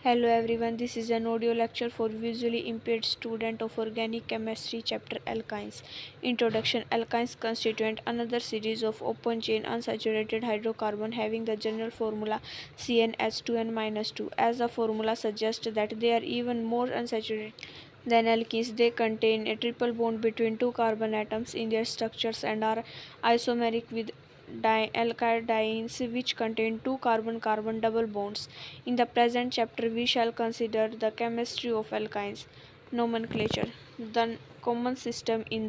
Hello everyone, this is an audio lecture for visually impaired student of organic chemistry chapter Alkynes. Introduction. Alkynes constituent another series of open chain unsaturated hydrocarbon having the general formula CnH2n-2. As the formula suggests that they are even more unsaturated than alkenes, they contain a triple bond between two carbon atoms in their structures and are isomeric with alkynes which contain two carbon-carbon double bonds. In the present chapter, we shall consider the chemistry of alkynes. Nomenclature. The common system in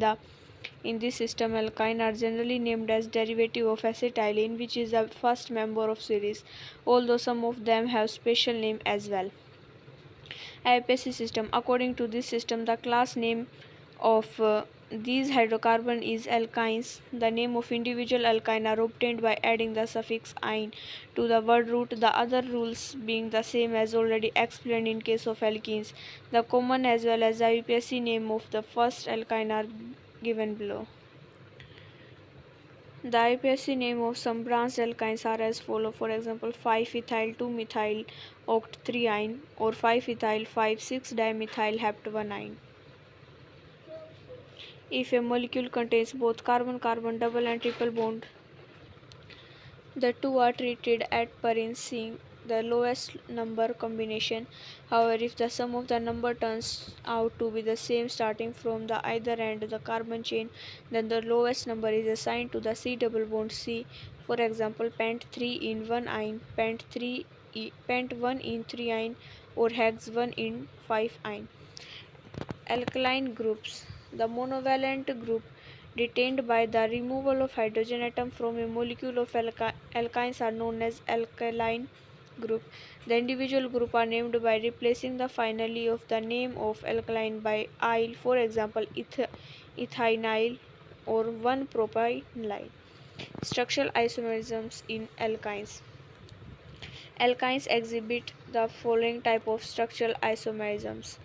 this system, alkyne are generally named as derivative of acetylene, which is the first member of series, although some of them have special name as well. IUPAC system. According to this system, the class name of these hydrocarbon is alkynes. The name of individual alkyne are obtained by adding the suffix "ine" to the word root, the other rules being the same as already explained in case of alkenes. The common as well as the IUPAC name of the first alkyne are given below. The IUPAC name of some branched alkynes are as follows. For example, 5-ethyl 2-methyl oct-3-ine or 5-ethyl 5,6-dimethyl hept-1-ine. If a molecule contains both carbon-carbon double and triple bond, the two are treated at parens seeing the lowest number combination. However, if the sum of the number turns out to be the same starting from the either end of the carbon chain, then the lowest number is assigned to the C double bond C. For example, pent 3 in 1 ine, pent 1 in 3 ine, or hex 1 in 5 ine. Alkaline groups. The monovalent group detained by the removal of hydrogen atom from a molecule of alkynes are known as alkaline group. The individual group are named by replacing the finally of the name of alkaline by "-ile", for example ethinyl or 1-propynyl. Structural isomerisms in alkynes. Alkynes exhibit the following type of structural isomerisms.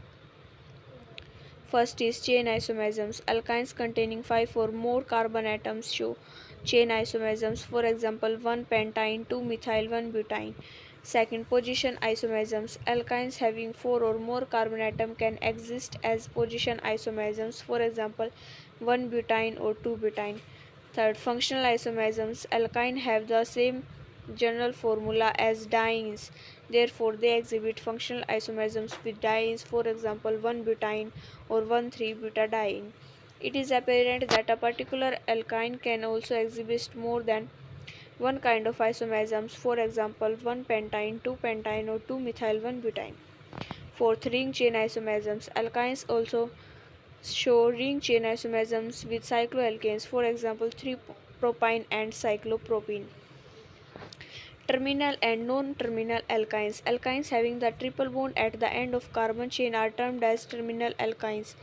First is chain isomerisms. Alkynes containing 5 or more carbon atoms show chain isomerisms, for example 1-pentyne, 2-methyl, 1-butene. Second, position isomerisms. Alkynes having 4 or more carbon atoms can exist as position isomerisms, for example 1-butene or 2-butene. Third, functional isomerisms. Alkynes have the same general formula as dienes. Therefore, they exhibit functional isomerisms with dienes, for example 1-butene or 1,3-butadiene. It is apparent that a particular alkyne can also exhibit more than one kind of isomerisms, for example 1-pentyne, 2-pentyne or 2-methyl 1-butene. Fourth, ring chain isomerisms. Alkynes also show ring chain isomerisms with cycloalkanes, for example 3-propyne and cyclopropene. Terminal and non-terminal alkynes. Alkynes having the triple bond at the end of carbon chain are termed as terminal alkynes.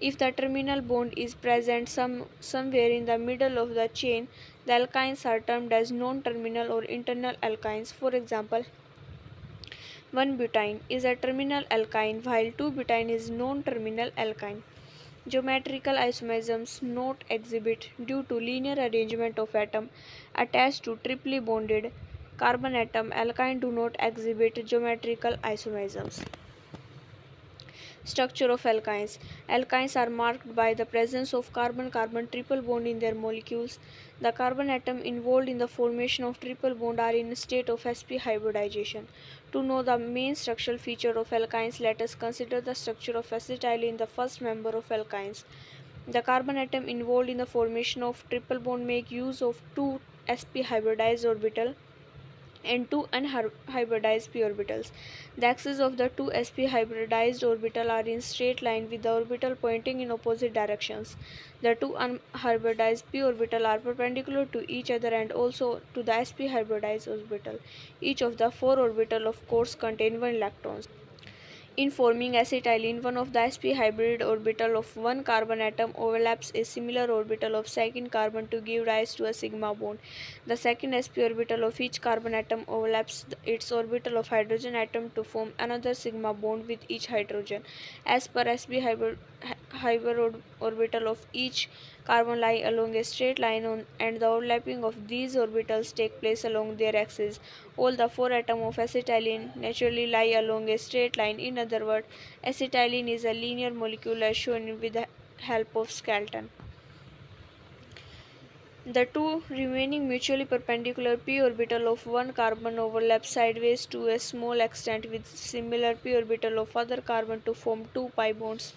If the terminal bond is present somewhere in the middle of the chain, the alkynes are termed as non-terminal or internal alkynes. For example, 1-butene is a terminal alkyne while 2-butene is non-terminal alkyne. Geometrical isomerisms not exhibit due to linear arrangement of atom attached to triply bonded carbon atom. Alkyne do not exhibit geometrical isomerisms. Structure of alkynes. Alkynes are marked by the presence of carbon-carbon triple bond in their molecules. The carbon atom involved in the formation of triple bond are in a state of sp hybridization. To know the main structural feature of alkynes, let us consider the structure of acetylene, the first member of alkynes. The carbon atom involved in the formation of triple bond make use of two sp hybridized orbital and two unhybridized p orbitals. The axes of the two sp hybridized orbital are in straight line with the orbital pointing in opposite directions. The two unhybridized p orbital are perpendicular to each other and also to the sp hybridized orbital. Each of the four orbital of course contain one electron. In forming acetylene, one of the sp hybrid orbital of one carbon atom overlaps a similar orbital of second carbon to give rise to a sigma bond. The second sp orbital of each carbon atom overlaps its orbital of hydrogen atom to form another sigma bond with each hydrogen. As per sp hybrid orbital of each carbon lie along a straight line and the overlapping of these orbitals take place along their axes. All the four atoms of acetylene naturally lie along a straight line. In other words, acetylene is a linear molecule as shown with the help of skeleton. The two remaining mutually perpendicular p orbital of one carbon overlap sideways to a small extent with similar p orbital of other carbon to form two pi bonds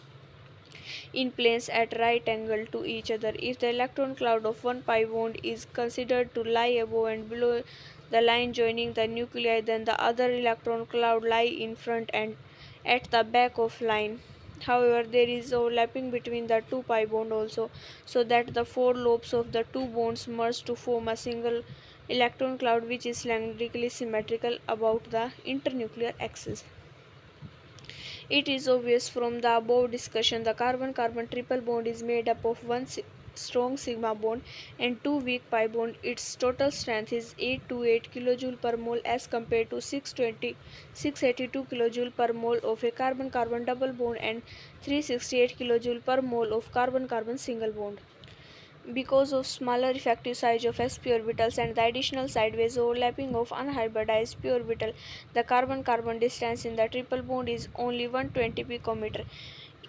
in planes at right angle to each other. If the electron cloud of one pi bond is considered to lie above and below the line joining the nuclei, then the other electron cloud lie in front and at the back of line. However, there is overlapping between the two pi bond also, so that the four lobes of the two bonds merge to form a single electron cloud which is lengthically symmetrical about the internuclear axis. It is obvious from the above discussion the carbon-carbon triple bond is made up of one strong sigma bond and two weak pi bond. Its total strength is 828 kJ per mole as compared to 682 kJ per mole of a carbon-carbon double bond and 368 kJ per mole of carbon-carbon single bond. Because of smaller effective size of sp orbitals and the additional sideways overlapping of unhybridized p orbital, the carbon-carbon distance in the triple bond is only 120 picometer.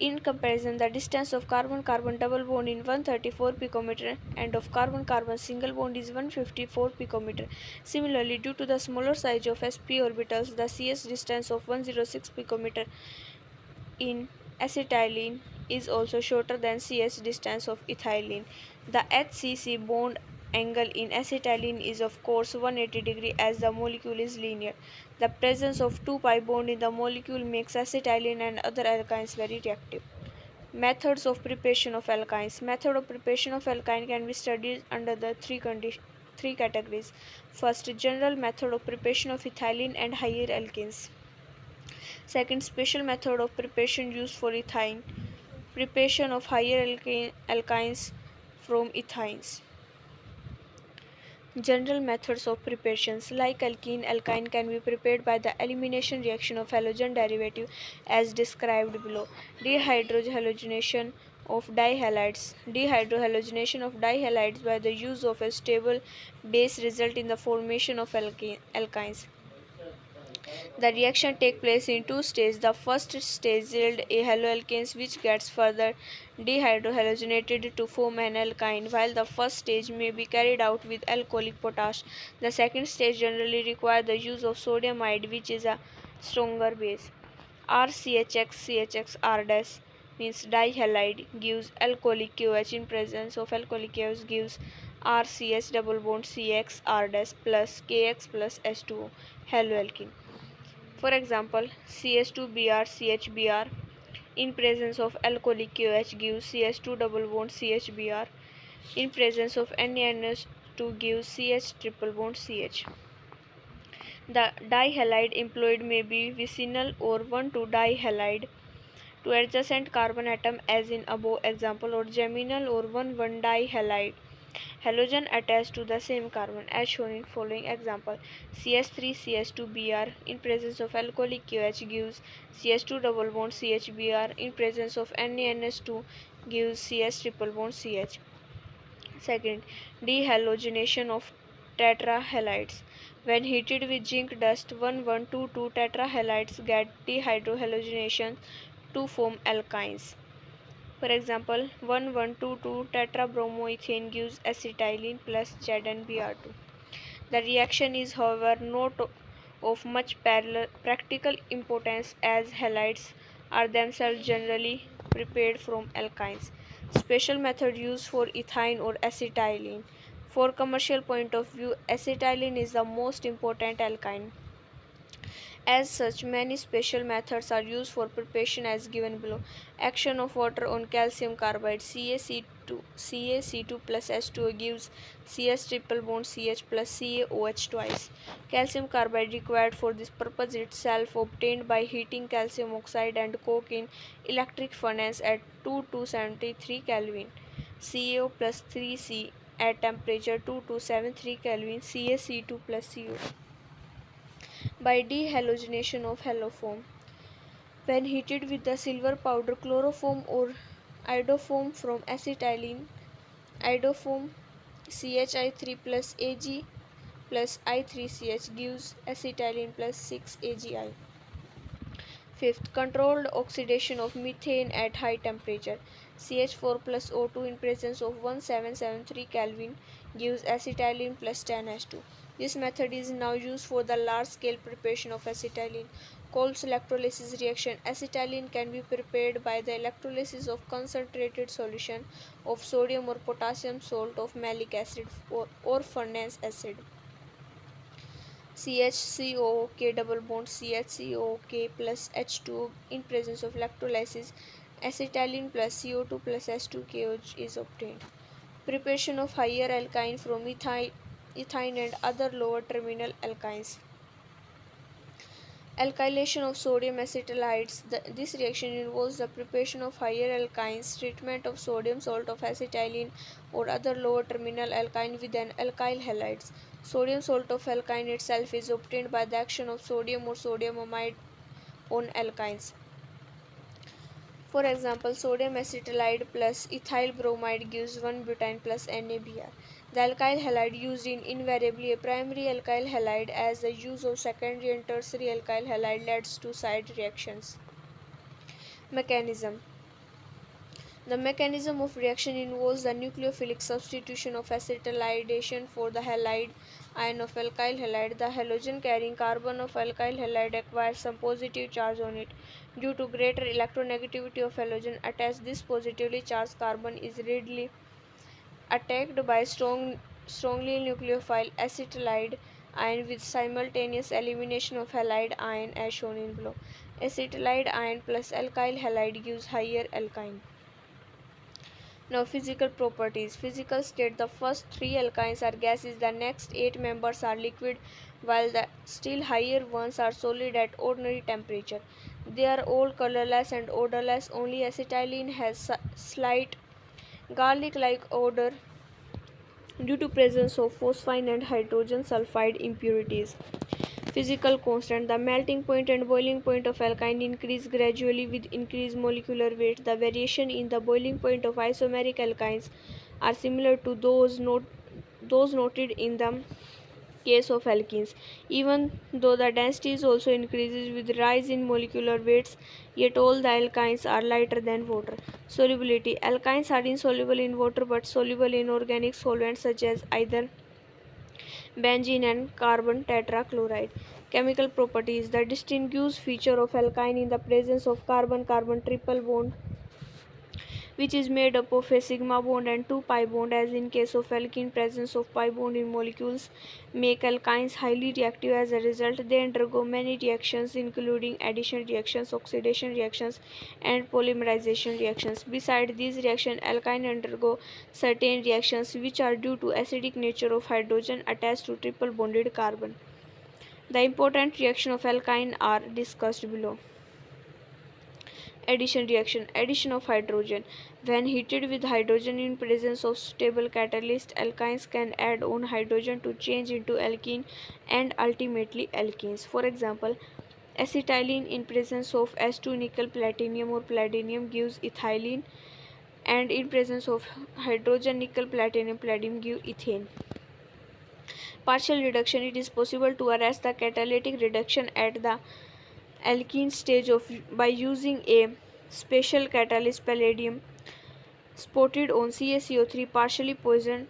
In comparison, the distance of carbon-carbon double bond is 134 picometer and of carbon-carbon single bond is 154 picometer. Similarly, due to the smaller size of sp orbitals, the cs distance of 106 picometer in acetylene is also shorter than cs distance of ethylene. The HCC bond angle in acetylene is of course 180 degree as the molecule is linear. The presence of two pi bond in the molecule makes acetylene and other alkynes very reactive. Methods of preparation of alkynes. Method of preparation of alkyne can be studied under the three categories. First, general method of preparation of ethylene and higher alkenes. Second, special method of preparation used for ethine. Preparation of higher alkynes from ethynes. General methods of preparations like alkyne can be prepared by the elimination reaction of halogen derivative as described below. Dehydrohalogenation of dihalides. Dehydrohalogenation of dihalides by the use of a stable base result in the formation of alkynes. The reaction takes place in two stages. The first stage yields a haloalkanes which gets further dehydrohalogenated to form an alkyne, while the first stage may be carried out with alcoholic potash. The second stage generally requires the use of sodium iodide, which is a stronger base. RCHX R dash means dihalide gives alcoholic KOH in presence of alcoholic KOH gives RCH double bond CX R dash plus KX plus H2O haloalkene. For example, CH2Br CHBr in presence of alcoholic KOH gives CH2 double bond CHBr. In presence of NaNH2 gives CH triple bond CH. The dihalide employed may be vicinal or 1,2-dihalide to adjacent carbon atom as in above example, or geminal or 1,1-dihalide halogen attached to the same carbon as shown in following example. CH3CH2Br in presence of alcoholic KOH gives CH2 double bond CHBr. In presence of NaNH2 gives CH triple bond CH. Second, dehalogenation of tetrahalides. When heated with zinc dust, 1122 tetrahalides get dehydrohalogenation to form alkynes. For example, 1122 tetrabromoethane gives acetylene plus ZnBr2. The reaction is however not of much practical importance as halides are themselves generally prepared from alkynes. Special method used for ethine or acetylene. For commercial point of view, acetylene is the most important alkyne. As such, many special methods are used for preparation as given below. Action of water on calcium carbide CaC2 plus H2O gives CS triple bond CH plus CaOH twice. Calcium carbide required for this purpose itself obtained by heating calcium oxide and coke in electric furnace at 2273 Kelvin. CaO plus 3C at temperature 2273 Kelvin CaC2 plus CO by dehalogenation of halofoam. When heated with the silver powder chloroform or iodoform from acetylene, Iodoform CHI3 plus Ag plus I3CH gives acetylene plus 6 AgI. Fifth, controlled oxidation of methane at high temperature. CH4 plus O2 in presence of 1773 Kelvin gives acetylene plus 10H2. This method is now used for the large-scale preparation of acetylene. Kolb's electrolysis reaction. Acetylene can be prepared by the electrolysis of concentrated solution of sodium or potassium salt of malic acid or furnace acid. CHCOOK double bond CHCOOK plus H2 in presence of electrolysis, acetylene plus CO2 plus H2KOH is obtained. Preparation of higher alkyne from ethine and other lower terminal alkynes. Alkylation of sodium acetylides. This reaction involves the preparation of higher alkynes, treatment of sodium salt of acetylene or other lower terminal alkyne with an alkyl halides. Sodium salt of alkyne itself is obtained by the action of sodium or sodium amide on alkynes. For example, sodium acetylide plus ethyl bromide gives 1-butyne plus NaBr. The alkyl halide used in invariably a primary alkyl halide, as the use of secondary and tertiary alkyl halide leads to side reactions. Mechanism. The mechanism of reaction involves the nucleophilic substitution of acetylidation for the halide ion of alkyl halide. The halogen carrying carbon of alkyl halide acquires some positive charge on it. Due to greater electronegativity of halogen attached, this positively charged carbon is readily attacked by strongly nucleophile acetylide ion with simultaneous elimination of halide ion as shown in below. Acetylide ion plus alkyl halide gives higher alkyne. Now physical properties. Physical state. The first 3 alkynes are gases, the next 8 members are liquid, while the still higher ones are solid at ordinary temperature. They are all colorless and odorless. Only acetylene has slight garlic-like odor due to presence of phosphine and hydrogen sulfide impurities. Physical constant. The melting point and boiling point of alkyne increase gradually with increased molecular weight. The variation in the boiling point of isomeric alkynes are similar to those noted in the case of alkenes. Even though the density also increases with rise in molecular weights, yet all the alkynes are lighter than water. Solubility. Alkynes are insoluble in water but soluble in organic solvents such as either benzene and carbon tetrachloride. Chemical properties. The distinguished feature of alkyne in the presence of carbon-carbon triple bond, which is made up of a sigma bond and 2 pi bond, as in case of alkene. Presence of pi bond in molecules make alkynes highly reactive. As a result, they undergo many reactions including addition reactions, oxidation reactions, and polymerization reactions. Besides these reactions, alkynes undergo certain reactions which are due to acidic nature of hydrogen attached to triple bonded carbon. The important reactions of alkyne are discussed below. Addition reaction. Addition of hydrogen. When heated with hydrogen in presence of stable catalyst, alkynes can add on hydrogen to change into alkene and ultimately alkenes. For example, acetylene in presence of S2 nickel platinum or palladium gives ethylene, and in presence of hydrogen nickel platinum palladium give ethane. Partial reduction. It is possible to arrest the catalytic reduction at the alkene stage by using a special catalyst, palladium spotted on CaCO3 partially poisoned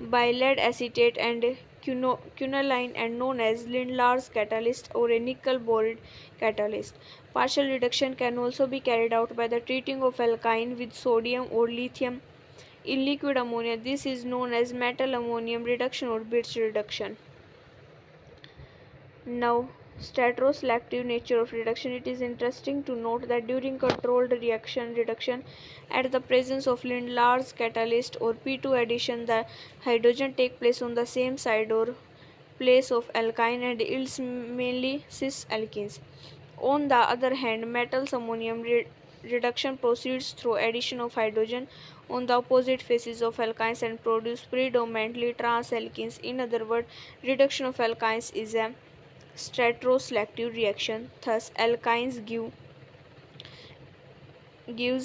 by lead acetate and quinoline and known as Lindlar's catalyst or a nickel boron catalyst. Partial reduction can also be carried out by the treating of alkyne with sodium or lithium in liquid ammonia. This is known as metal ammonium reduction or bits reduction. Now, stereoselective nature of reduction. It is interesting to note that during controlled reduction at the presence of Lindlar's catalyst or P2 addition, the hydrogen take place on the same side or place of alkyne and yields mainly cis alkenes. On the other hand, metals ammonium reduction proceeds through addition of hydrogen on the opposite faces of alkynes and produce predominantly trans alkenes. In other words, reduction of alkynes is a stereoselective reaction. Thus, alkynes gives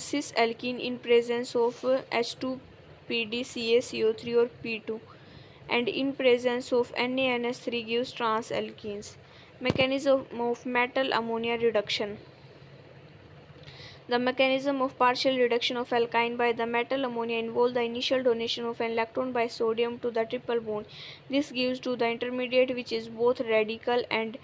cis alkene in presence of H2 PDCaCO3 or P2, and in presence of NaNH3 gives trans alkenes. Mechanism of metal ammonia reduction. The mechanism of partial reduction of alkyne by the metal ammonia involves the initial donation of an electron by sodium to the triple bond. This gives to the intermediate, which is both radical and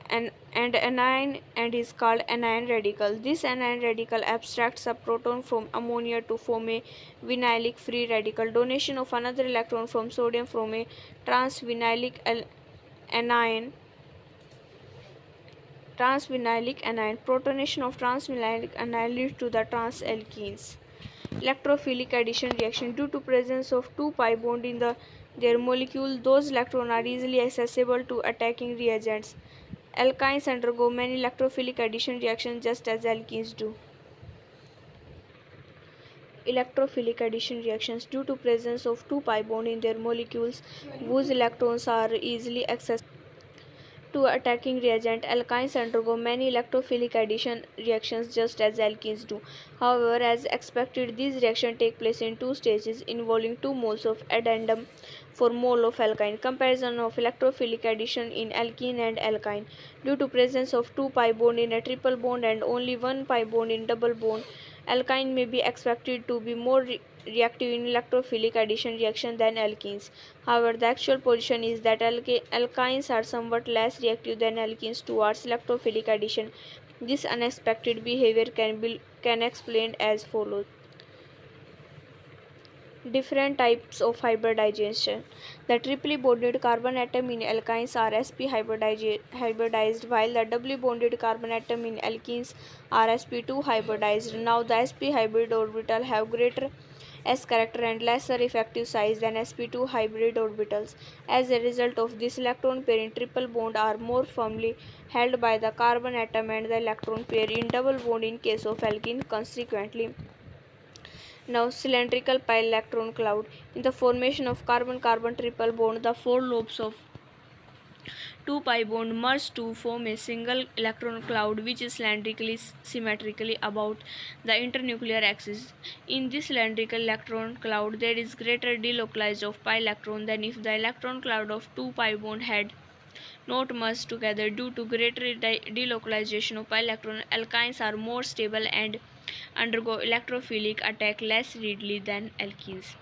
anion, and is called anion radical. This anion radical abstracts a proton from ammonia to form a vinylic free radical. Donation of another electron from sodium from a anion transvinylic anion. Protonation of transvinylic anion leads to the transalkenes. Electrophilic addition reaction. Due to presence of 2 pi bond in their molecule, those electrons are easily accessible to attacking reagents. Alkynes undergo many electrophilic addition reactions just as alkenes do. Electrophilic addition reactions. Due to presence of 2 pi bond in their molecules, whose electrons are easily accessible to attacking reagent, alkynes undergo many electrophilic addition reactions just as alkenes do. However, as expected, these reactions take place in two stages involving 2 moles of addendum for mole of alkyne. Comparison of electrophilic addition in alkene and alkyne. Due to presence of 2 pi bond in a triple bond and only 1 pi bond in double bond, alkyne may be expected to be more reactive in electrophilic addition reaction than alkenes. However, the actual position is that alkynes are somewhat less reactive than alkenes towards electrophilic addition. This unexpected behavior can explained as follows. Different types of hybridization. The triply bonded carbon atom in alkynes are sp hybridized, while the doubly bonded carbon atom in alkenes are sp2 hybridized. Now, the sp hybrid orbital have greater s character and lesser effective size than sp2 hybrid orbitals. As a result of this, electron pair in triple bond are more firmly held by the carbon atom and the electron pair in double bond in case of alkene. Consequently, now, cylindrical pi electron cloud. In the formation of carbon-carbon triple bond, the four lobes of 2 pi bond merge to form a single electron cloud which is cylindrically symmetrically about the internuclear axis. In this cylindrical electron cloud, there is greater delocalization of pi electron than if the electron cloud of 2 pi bond had not merged together. Due to greater delocalization of pi electron, alkynes are more stable and undergo electrophilic attack less readily than alkenes.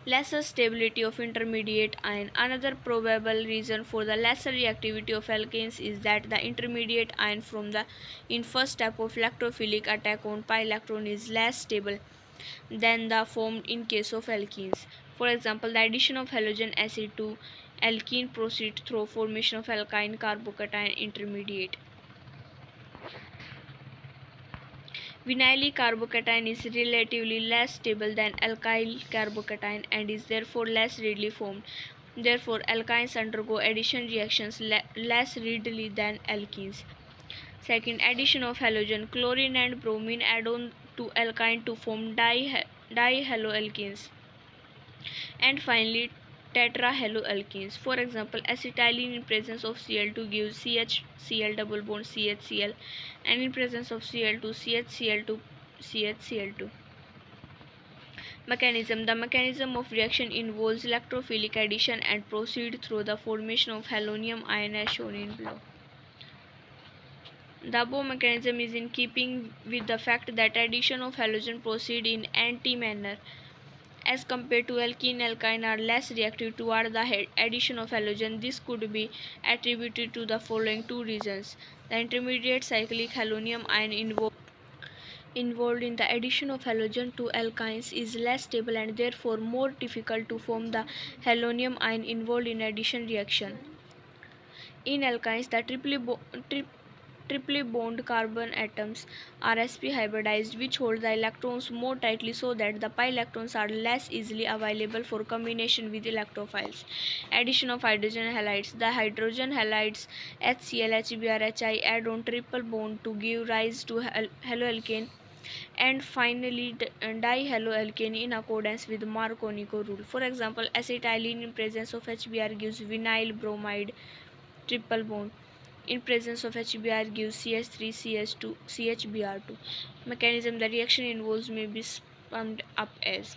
Lesser stability of intermediate ion. Another probable reason for the lesser reactivity of alkanes is that the intermediate ion from the in first step of electrophilic attack on pi electron is less stable than the formed in case of alkenes. For example, the addition of halogen acid to alkene proceeds through formation of alkyne carbocation intermediate. Vinyl carbocation is relatively less stable than alkyl carbocation and is therefore less readily formed. Therefore, alkynes undergo addition reactions less readily than alkenes. Second, addition of halogen. Chlorine and bromine add on to alkyne to form dihaloalkenes. And finally, tetrahaloalkenes. For example, acetylene in presence of Cl2 gives CHCl double bond CHCl, and in presence of Cl2 CHCl2 CHCl2. Mechanism. The mechanism of reaction involves electrophilic addition and proceeds through the formation of halogen ion as shown in below. The above mechanism is in keeping with the fact that addition of halogen proceeds in anti-manner. As compared to alkene, alkyne are less reactive toward the addition of halogen. This could be attributed to the following two reasons. The intermediate cyclic halogen ion involved in the addition of halogen to alkynes is less stable and therefore more difficult to form the halogen ion involved in addition reaction. In alkynes, the triply bond carbon atoms are sp hybridized, which hold the electrons more tightly so that the pi electrons are less easily available for combination with electrophiles. Addition of hydrogen halides. The hydrogen halides HCl, HBr, Hi add on triple bond to give rise to haloalkane and finally dihaloalkane in accordance with Marconico rule. For example, acetylene in presence of HBr gives vinyl bromide triple bond. In presence of HBr gives CH3 CH2 CHBr2. Mechanism. The reaction involves may be summed up as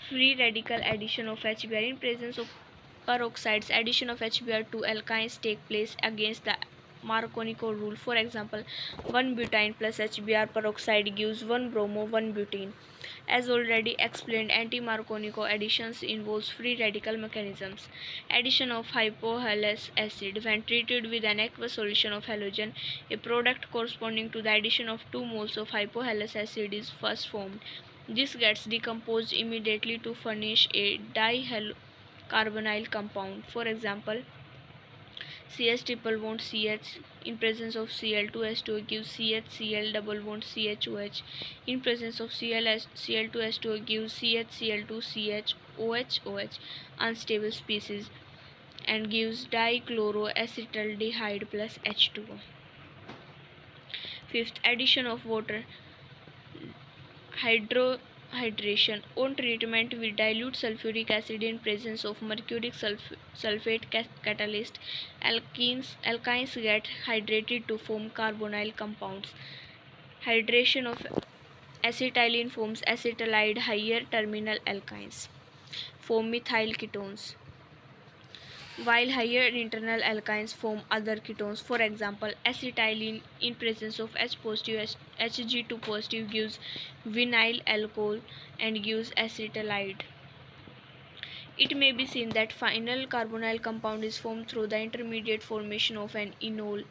free radical addition of HBr in presence of peroxides. Addition of HBr to alkynes take place against the Marconico rule. For example, 1 butane plus HBr peroxide gives 1 bromo 1 butene. As already explained, anti-Marconico additions involves free radical mechanisms. Addition of hypohalous acid when treated with an aqueous solution of halogen, a product corresponding to the addition of 2 moles of hypohalous acid is first formed. This gets decomposed immediately to furnish a dihalocarbonyl compound. For example, CH triple bond CH in presence of Cl2H2O gives CHCl double bond CHOH. In presence of Cl2H2O gives CHCl2CHOHOH, unstable species, and gives dichloroacetaldehyde plus H2O. Fifth, addition of water hydrohydration. On treatment with dilute sulfuric acid in presence of mercuric sulfate catalyst, alkynes get hydrated to form carbonyl compounds. Hydration of acetylene forms acetylide higher terminal alkynes. Form methyl ketones, while higher internal alkynes form other ketones. For example, acetylene in presence of H positive Hg2 positive gives vinyl alcohol and gives acetylide. It may be seen that final carbonyl compound is formed through the intermediate formation of an enol,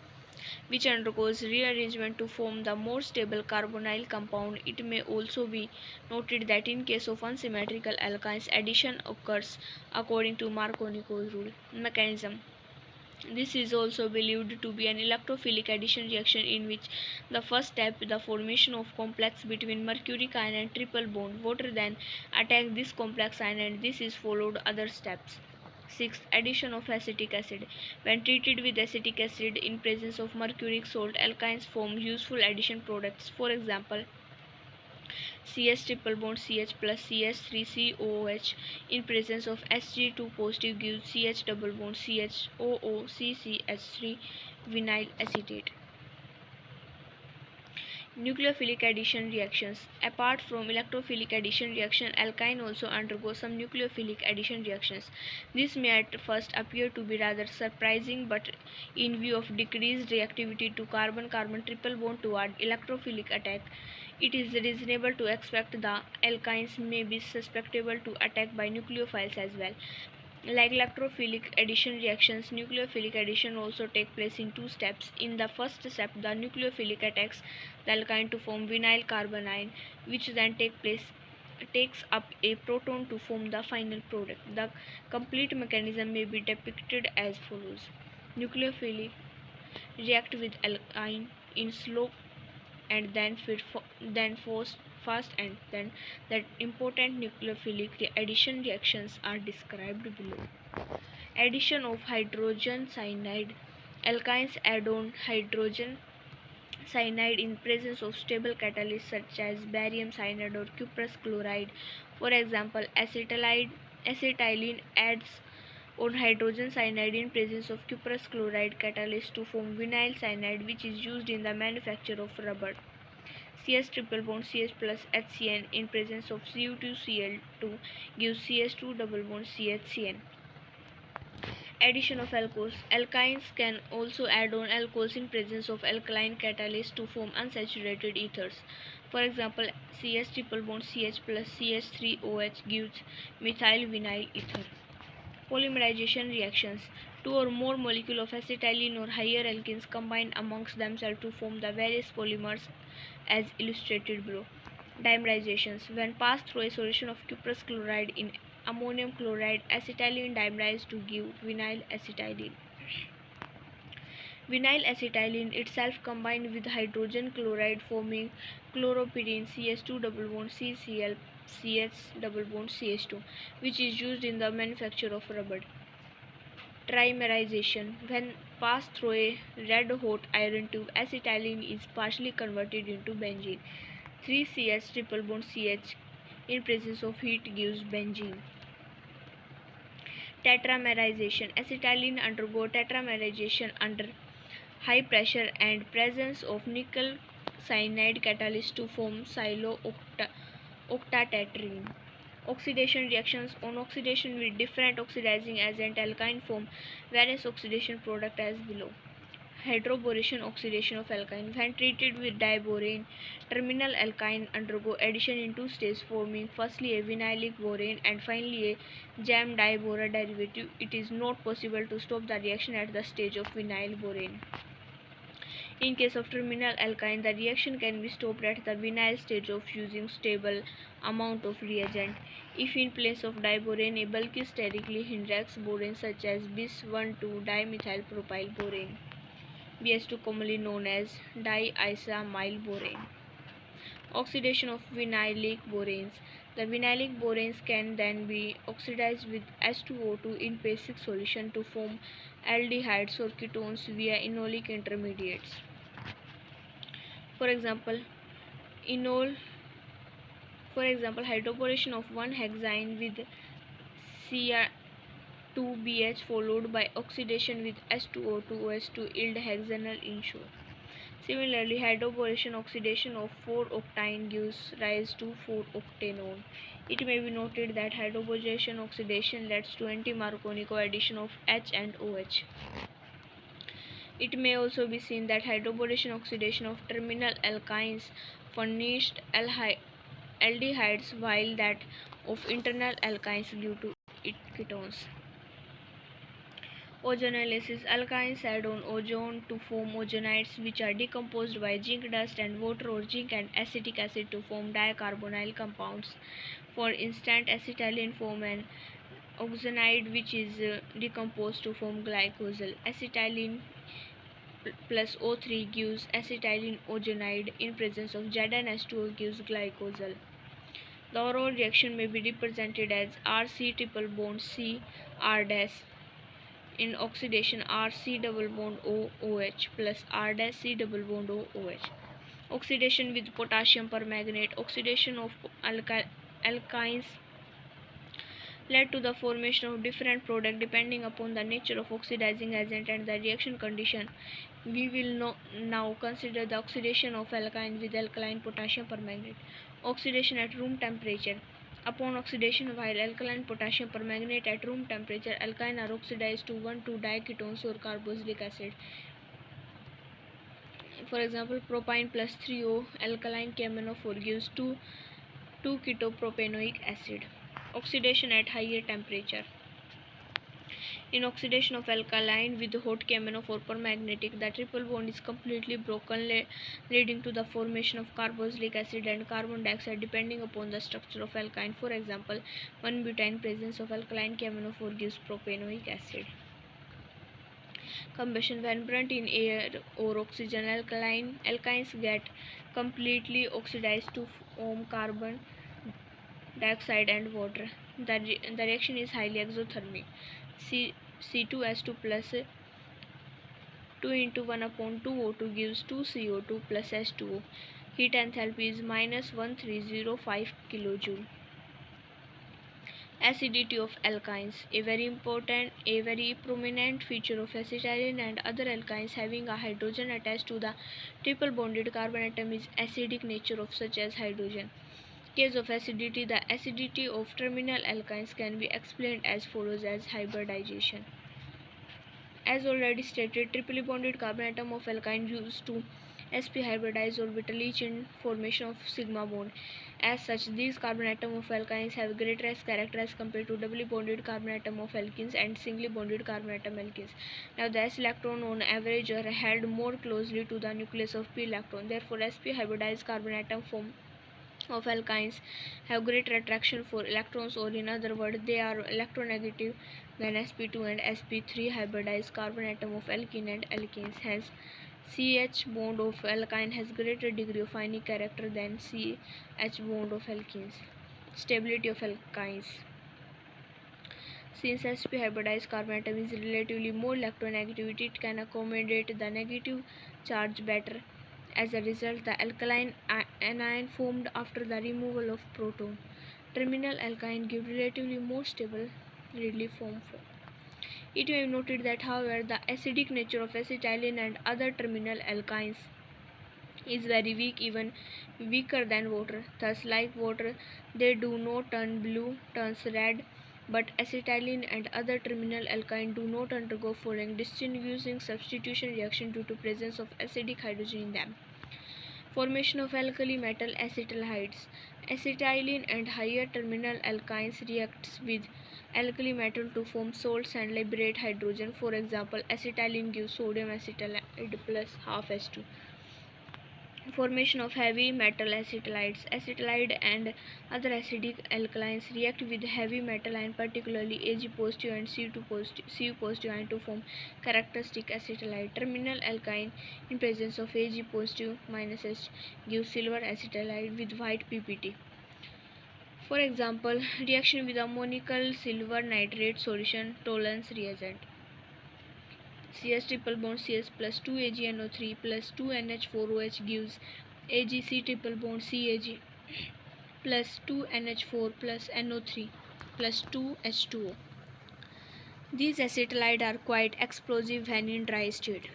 which undergoes rearrangement to form the more stable carbonyl compound. It may also be noted that in case of unsymmetrical alkynes, addition occurs according to Marconico's rule. Mechanism. This is also believed to be an electrophilic addition reaction in which the first step, the formation of complex between mercuric ion and triple bond, water then attacks this complex ion and this is followed other steps. Sixth, addition of acetic acid. When treated with acetic acid in presence of mercuric salt, alkynes form useful addition products. For example, CH triple bond CH plus CH3COOH in presence of Hg2 positive gives CH double bond CHOOCCH3 vinyl acetate. Nucleophilic addition reactions. Apart from electrophilic addition reaction, alkyne also undergoes some nucleophilic addition reactions. This may at first appear to be rather surprising, but in view of decreased reactivity to carbon-carbon triple bond toward electrophilic attack, it is reasonable to expect the alkynes may be susceptible to attack by nucleophiles as well. Like electrophilic addition reactions, nucleophilic addition also take place in two steps. In the first step, the nucleophilic attacks the alkyne to form vinyl carbanion, which then takes up a proton to form the final product. The complete mechanism may be depicted as follows. Nucleophili react with alkyne in slow and then fast, and then that important nucleophilic addition reactions are described below. Addition of hydrogen cyanide. Alkynes add on hydrogen cyanide in presence of stable catalysts such as barium cyanide or cuprous chloride. For example, acetylene adds on hydrogen cyanide in presence of cuprous chloride catalyst to form vinyl cyanide, which is used in the manufacture of rubber. CH triple bond CH plus HCN in presence of Cu2Cl2 gives CH2 double bond CHCN. Addition of alcohols. Alkynes can also add on alcohols in presence of alkaline catalysts to form unsaturated ethers. For example, CH triple bond CH plus CH3OH gives methyl vinyl ether. Polymerization reactions. Two or more molecules of acetylene or higher alkenes combine amongst themselves to form the various polymers as illustrated below. Dimerizations. When passed through a solution of cuprous chloride in ammonium chloride, acetylene dimerized to give vinyl acetylene. Vinyl acetylene itself combined with hydrogen chloride forming chloropyrene CH2 double bond CCl CH double bond CH2, which is used in the manufacture of rubber. Trimerization. When passed through a red-hot iron tube, acetylene is partially converted into benzene. 3CH triple bond CH in presence of heat gives benzene. Tetramerization. Acetylene undergo tetramerization under high pressure and presence of nickel cyanide catalyst to form silooctatetraene. Oxidation reactions. On oxidation with different oxidizing agent, alkyne form various oxidation products as below. Hydroboration oxidation of alkyne. When treated with diborane, terminal alkyne undergo addition in two stages, forming firstly a vinylic borane and finally a jam dibora derivative. It is not possible to stop the reaction at the stage of vinyl borane. In case of terminal alkyne, the reaction can be stopped at the vinyl stage of using stable amount of reagent. If in place of diborane, a bulky sterically hydrox borane such as bis-1,2-dimethylpropyl borane, BS2 commonly known as diisomyl-borane. Oxidation of vinylic boranes. The vinylic boranes can then be oxidized with S2O2 in basic solution to form aldehydes or ketones via enolic intermediates. For example, enol hydroboration of 1-hexane with Cr2BH followed by oxidation with S2O2OH to yield hexanal ensure. Similarly, hydroboration oxidation of 4-octane gives rise to 4-octanone. It may be noted that hydroboration oxidation leads to anti-Marconi addition of H and OH. It may also be seen that hydroboration oxidation of terminal alkynes furnished aldehydes while that of internal alkynes due to ketones. Ozonolysis. Alkynes add on ozone to form ozonides which are decomposed by zinc dust and water or zinc and acetic acid to form dicarbonyl compounds. For instance, acetylene forms an oxonide which is decomposed to form glycosol. Acetylene plus O3 gives acetylene ozonide. In presence of ZnH2O gives glycosol. The overall reaction may be represented as RC triple bond C R dash. In oxidation, RC double bond OOH plus R dash C double bond OOH. Oxidation with potassium permanganate. Oxidation of alkynes led to the formation of different products depending upon the nature of oxidizing agent and the reaction condition. We will now consider the oxidation of alkyne with alkaline potassium permanganate. Oxidation at room temperature. Upon oxidation, while alkaline potassium permanganate at room temperature, alkyne are oxidized to 1,2-diketones or carboxylic acid. For example, propyne plus 3O alkaline KMnO4 gives 2-ketopropanoic acid. Oxidation at higher temperature. In oxidation of alkaline with hot KMnO4 permagnetic, the triple bond is completely broken, leading to the formation of carboxylic acid and carbon dioxide depending upon the structure of alkyne. For example, 1-butane presence of alkaline KMnO4 gives propanoic acid. Combustion. When burnt in air or oxygen, alkynes get completely oxidized to form carbon dioxide and water. The reaction is highly exothermic. C2H2 plus 2 into 1 upon 2O2 gives 2CO2 plus H2O. Heat enthalpy is minus 1305 kJ. Acidity of alkynes. A very prominent feature of acetylene and other alkynes having a hydrogen attached to the triple bonded carbon atom is acidic nature of such as hydrogen. Case of acidity. The acidity of terminal alkynes can be explained as follows as hybridization. As already stated, triply bonded carbon atom of alkyne used to sp hybridized orbital each in formation of sigma bond. As such, these carbon atom of alkynes have greater s character as compared to doubly bonded carbon atom of alkenes and singly bonded carbon atom alkenes. Now, the s electron on average are held more closely to the nucleus of p electron. Therefore, sp hybridized carbon atom form of alkynes have greater attraction for electrons, or in other words, they are electronegative than sp2 and sp3 hybridized carbon atom of alkene and alkenes. Hence, CH bond of alkyne has greater degree of ionic character than CH bond of alkenes. Stability of alkynes. Since sp hybridized carbon atom is relatively more electronegative, it can accommodate the negative charge better. As a result, the alkaline anion formed after the removal of proton. Terminal alkyne give relatively more stable, readily formed form. It may be noted that, however, the acidic nature of acetylene and other terminal alkynes is very weak, even weaker than water. Thus, like water, they do not turn blue, turns red, but acetylene and other terminal alkyne do not undergo following distinguishing substitution reaction due to presence of acidic hydrogen in them. Formation of alkali metal acetaldehydes. Acetylene and higher terminal alkynes reacts with alkali metal to form salts and liberate hydrogen. For example, acetylene gives sodium acetaldehyde plus half H2. Formation of heavy metal acetylides. Acetylide and other acidic alkalis react with heavy metal ion, particularly Ag positive and Cu positive ion to form characteristic acetylide. Terminal alkyne in presence of Ag positive minus H gives silver acetylide with white PPT. For example, reaction with ammonical silver nitrate solution tolerance reagent. CS triple bond CS plus 2 AgNO3 plus 2 NH4OH gives AgC triple bond CAg plus 2 NH4 plus NO3 plus 2 H2O. These acetaldehydes are quite explosive when in dry state.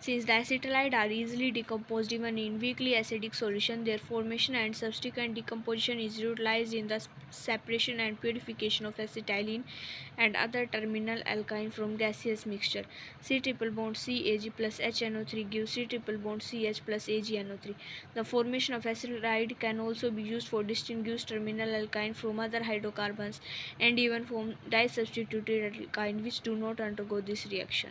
Since the acetaldehydes are easily decomposed even in weakly acidic solution, their formation and subsequent decomposition is utilized in the separation and purification of acetylene and other terminal alkyne from gaseous mixture. C triple bond CAg plus HNO3 gives C triple bond CH plus AgNO3. The formation of acetaldehyde can also be used for distinguish terminal alkyne from other hydrocarbons and even form disubstituted alkyne which do not undergo this reaction.